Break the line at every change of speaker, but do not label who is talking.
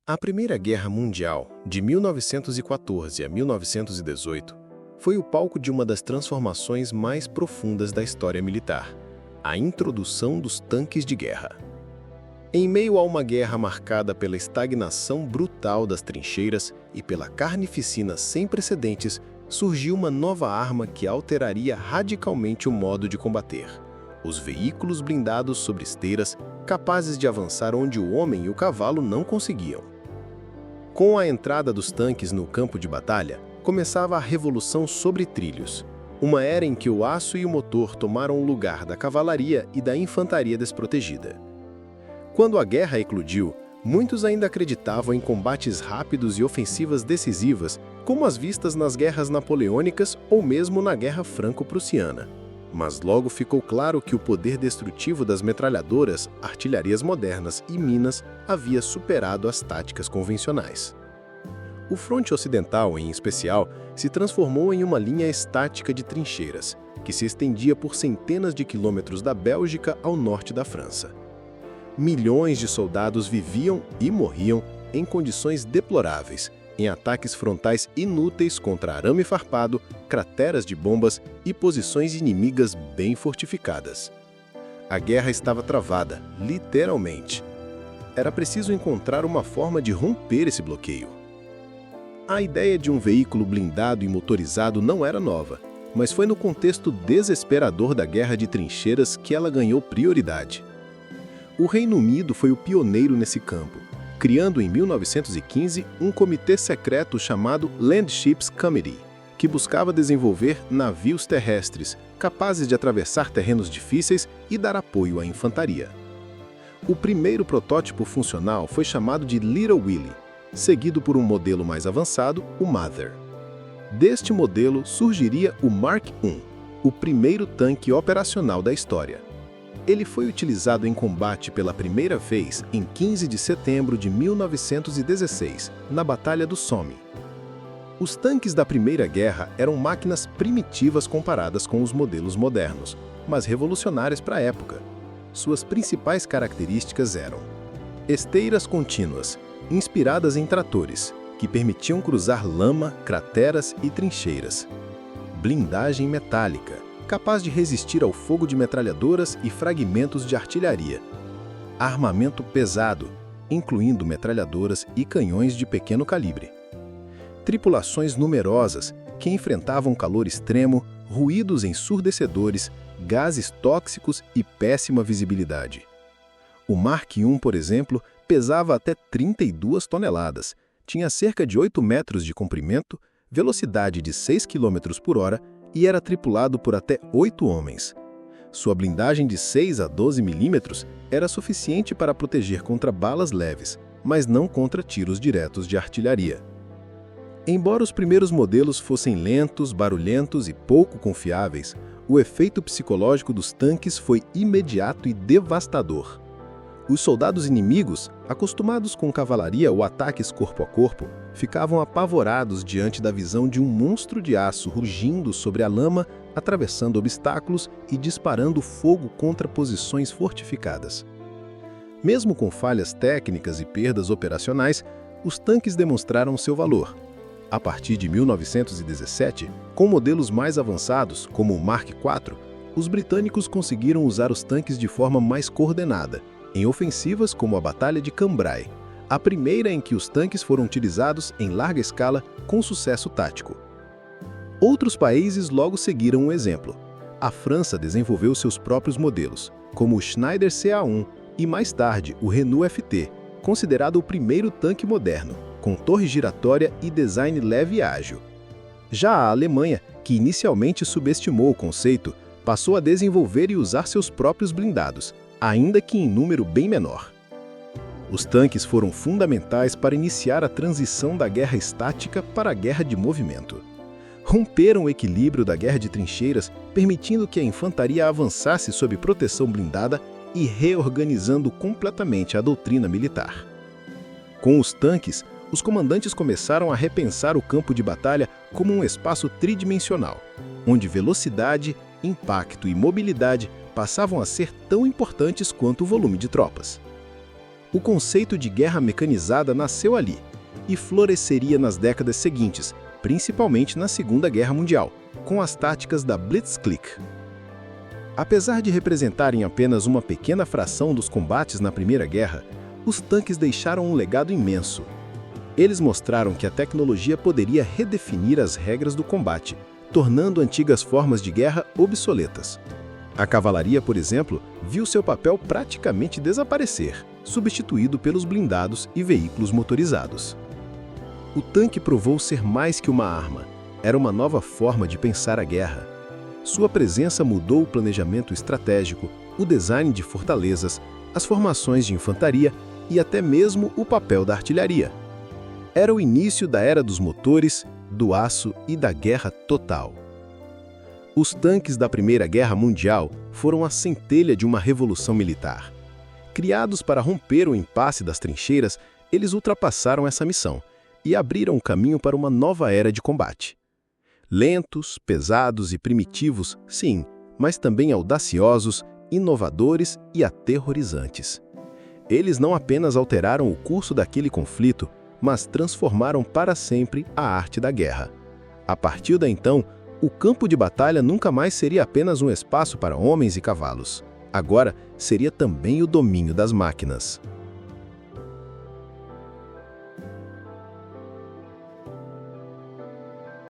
A Primeira Guerra Mundial, de 1914 a 1918, foi o palco de uma das transformações mais profundas da história militar, a introdução dos tanques de guerra. Em meio a uma guerra marcada pela estagnação brutal das trincheiras e pela carnificina sem precedentes, surgiu uma nova arma que alteraria radicalmente o modo de combater: os veículos blindados sobre esteiras, capazes de avançar onde o homem e o cavalo não conseguiam. Com a entrada dos tanques no campo de batalha, começava a revolução sobre trilhos, uma era em que o aço e o motor tomaram o lugar da cavalaria e da infantaria desprotegida. Quando a guerra eclodiu, muitos ainda acreditavam em combates rápidos e ofensivas decisivas, como as vistas nas guerras napoleônicas ou mesmo na Guerra Franco-Prussiana. Mas logo ficou claro que o poder destrutivo das metralhadoras, artilharias modernas e minas havia superado as táticas convencionais. O fronte ocidental, em especial, se transformou em uma linha estática de trincheiras, que se estendia por centenas de quilômetros da Bélgica ao norte da França. Milhões de soldados viviam e morriam em condições deploráveis, em ataques frontais inúteis contra arame farpado, crateras de bombas e posições inimigas bem fortificadas. A guerra estava travada, literalmente. Era preciso encontrar uma forma de romper esse bloqueio. A ideia de um veículo blindado e motorizado não era nova, mas foi no contexto desesperador da guerra de trincheiras que ela ganhou prioridade. O Reino Unido foi o pioneiro nesse campo, criando em 1915 um comitê secreto chamado Land Ships Committee, que buscava desenvolver navios terrestres capazes de atravessar terrenos difíceis e dar apoio à infantaria. O primeiro protótipo funcional foi chamado de Little Willie, seguido por um modelo mais avançado, o Mother. Deste modelo surgiria o Mark I, o primeiro tanque operacional da história. Ele foi utilizado em combate pela primeira vez em 15 de setembro de 1916, na Batalha do Somme. Os tanques da Primeira Guerra eram máquinas primitivas comparadas com os modelos modernos, mas revolucionárias para a época. Suas principais características eram esteiras contínuas, inspiradas em tratores, que permitiam cruzar lama, crateras e trincheiras. Blindagem metálica, capaz de resistir ao fogo de metralhadoras e fragmentos de artilharia. Armamento pesado, incluindo metralhadoras e canhões de pequeno calibre. Tripulações numerosas, que enfrentavam calor extremo, ruídos ensurdecedores, gases tóxicos e péssima visibilidade. O Mark I, por exemplo, pesava até 32 toneladas, tinha cerca de 8 metros de comprimento, velocidade de 6 km por hora e era tripulado por até 8 homens. Sua blindagem de 6 a 12 milímetros era suficiente para proteger contra balas leves, mas não contra tiros diretos de artilharia. Embora os primeiros modelos fossem lentos, barulhentos e pouco confiáveis, o efeito psicológico dos tanques foi imediato e devastador. Os soldados inimigos, acostumados com cavalaria ou ataques corpo a corpo, ficavam apavorados diante da visão de um monstro de aço rugindo sobre a lama, atravessando obstáculos e disparando fogo contra posições fortificadas. Mesmo com falhas técnicas e perdas operacionais, os tanques demonstraram seu valor. A partir de 1917, com modelos mais avançados, como o Mark IV, os britânicos conseguiram usar os tanques de forma mais coordenada, em ofensivas como a Batalha de Cambrai, a primeira em que os tanques foram utilizados em larga escala com sucesso tático. Outros países logo seguiram o exemplo. A França desenvolveu seus próprios modelos, como o Schneider CA1 e mais tarde o Renault FT, considerado o primeiro tanque moderno, com torre giratória e design leve e ágil. Já a Alemanha, que inicialmente subestimou o conceito, passou a desenvolver e usar seus próprios blindados, ainda que em número bem menor. Os tanques foram fundamentais para iniciar a transição da guerra estática para a guerra de movimento. Romperam o equilíbrio da guerra de trincheiras, permitindo que a infantaria avançasse sob proteção blindada e reorganizando completamente a doutrina militar. Com os tanques, os comandantes começaram a repensar o campo de batalha como um espaço tridimensional, onde velocidade, impacto e mobilidade passavam a ser tão importantes quanto o volume de tropas. O conceito de guerra mecanizada nasceu ali e floresceria nas décadas seguintes, principalmente na Segunda Guerra Mundial, com as táticas da Blitzkrieg. Apesar de representarem apenas uma pequena fração dos combates na Primeira Guerra, os tanques deixaram um legado imenso. Eles mostraram que a tecnologia poderia redefinir as regras do combate, tornando antigas formas de guerra obsoletas. A cavalaria, por exemplo, viu seu papel praticamente desaparecer, substituído pelos blindados e veículos motorizados. O tanque provou ser mais que uma arma, era uma nova forma de pensar a guerra. Sua presença mudou o planejamento estratégico, o design de fortalezas, as formações de infantaria e até mesmo o papel da artilharia. Era o início da era dos motores, do aço e da guerra total. Os tanques da Primeira Guerra Mundial foram a centelha de uma revolução militar. Criados para romper o impasse das trincheiras, eles ultrapassaram essa missão e abriram o caminho para uma nova era de combate. Lentos, pesados e primitivos, sim, mas também audaciosos, inovadores e aterrorizantes. Eles não apenas alteraram o curso daquele conflito, mas transformaram para sempre a arte da guerra. A partir daí então, o campo de batalha nunca mais seria apenas um espaço para homens e cavalos. Agora, seria também o domínio das máquinas.